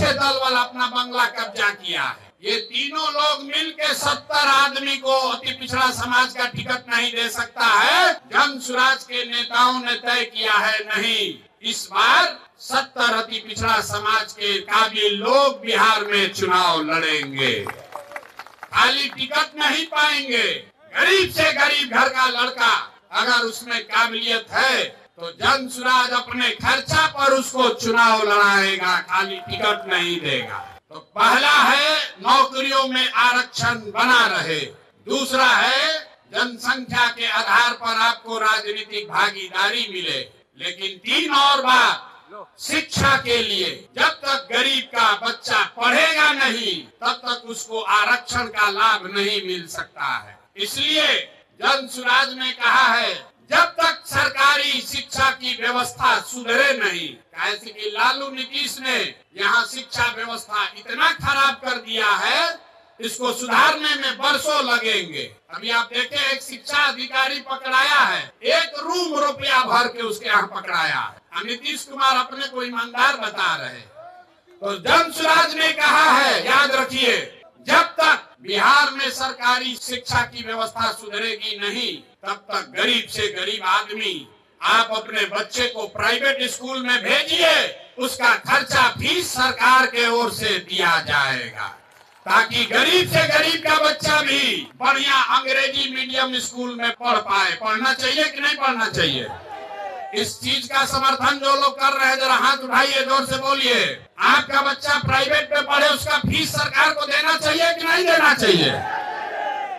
अच्छे दल वाला अपना बंगला कब्जा किया है। ये तीनों लोग मिलके 70 आदमी को अति पिछड़ा समाज का टिकट नहीं दे सकता है। जन स्वराज के नेताओं ने तय किया है, नहीं, इस बार 70 अति पिछड़ा समाज के काबिल लोग बिहार में चुनाव लड़ेंगे। खाली टिकट नहीं पाएंगे। गरीब से गरीब घर का लड़का अगर उसमें काबिलियत है तो जन स्वराज अपने खर्चा पर उसको चुनाव लड़ाएगा, खाली टिकट नहीं देगा। तो पहला है नौकरियों में आरक्षण बना रहे। दूसरा है जनसंख्या के आधार पर आपको राजनीतिक भागीदारी मिले। लेकिन तीन और बात, शिक्षा के लिए जब तक गरीब का बच्चा पढ़ेगा नहीं तब तक उसको आरक्षण का लाभ नहीं मिल सकता है। इसलिए जन स्वराज ने कहा है, जब तक सरकारी शिक्षा की व्यवस्था सुधरे नहीं, कैसे कि लालू नीतीश ने यहाँ शिक्षा व्यवस्था इतना खराब कर दिया है, इसको सुधारने में बरसों लगेंगे। अभी आप देखें, एक शिक्षा अधिकारी पकड़ाया है, 1 रूम रुपया भर के उसके यहाँ पकड़ाया है। नीतीश कुमार अपने को ईमानदार बता रहे। तो जन स्वराज ने कहा है, याद रखिए, जब तक बिहार में सरकारी शिक्षा की व्यवस्था सुधरेगी नहीं तब तक गरीब से गरीब आदमी आप अपने बच्चे को प्राइवेट स्कूल में भेजिए, उसका खर्चा फीस सरकार के ओर से दिया जाएगा, ताकि गरीब से गरीब का बच्चा भी बढ़िया अंग्रेजी मीडियम स्कूल में पढ़ पाए। पढ़ना चाहिए कि नहीं पढ़ना चाहिए? इस चीज का समर्थन जो लोग कर रहे हैं, जरा हाथ उठाइए, जोर से बोलिए। आपका बच्चा प्राइवेट में पढ़े, उसका फीस सरकार को देना चाहिए कि नहीं देना चाहिए?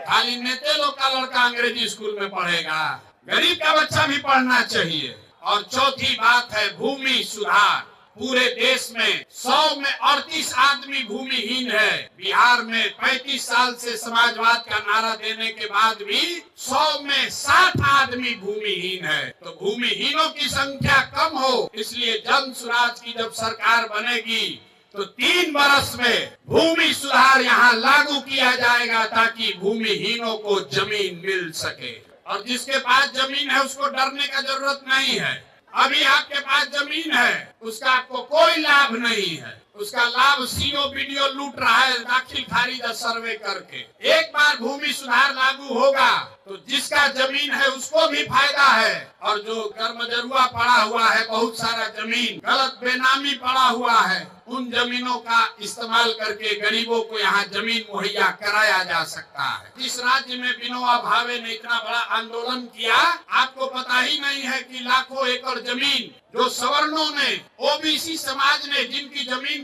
खाली नेते लोग का लड़का अंग्रेजी स्कूल में पढ़ेगा, गरीब का बच्चा भी पढ़ना चाहिए। और चौथी बात है भूमि सुधार। पूरे देश में 100 में 38 आदमी भूमिहीन है। बिहार में 35 साल से समाजवाद का नारा देने के बाद भी 100 में 60 आदमी भूमिहीन है। तो भूमिहीनों की संख्या कम हो, इसलिए जन स्वराज की जब सरकार बनेगी तो 3 वर्ष में भूमि सुधार यहाँ लागू किया जाएगा, ताकि भूमिहीनों को जमीन मिल सके। और जिसके पास जमीन है उसको डरने का जरूरत नहीं है। अभी आपके पास जमीन है, उसका आपको कोई लाभ नहीं है। उसका लाभ सीओ बीडीओ लूट रहा है दाखिल खारिज सर्वे करके। एक बार भूमि सुधार लागू होगा तो जिसका जमीन है उसको भी फायदा है, और जो कर्मजरुआ पड़ा हुआ है, बहुत सारा जमीन गलत बेनामी पड़ा हुआ है, उन जमीनों का इस्तेमाल करके गरीबों को यहाँ जमीन मुहैया कराया जा सकता है। जिस राज्य में विनोबा भावे ने इतना बड़ा आंदोलन किया, आपको पता ही नहीं है कि लाखों एकड़ जमीन जो सवर्णों ने, ओबीसी समाज ने, जिनकी जमीन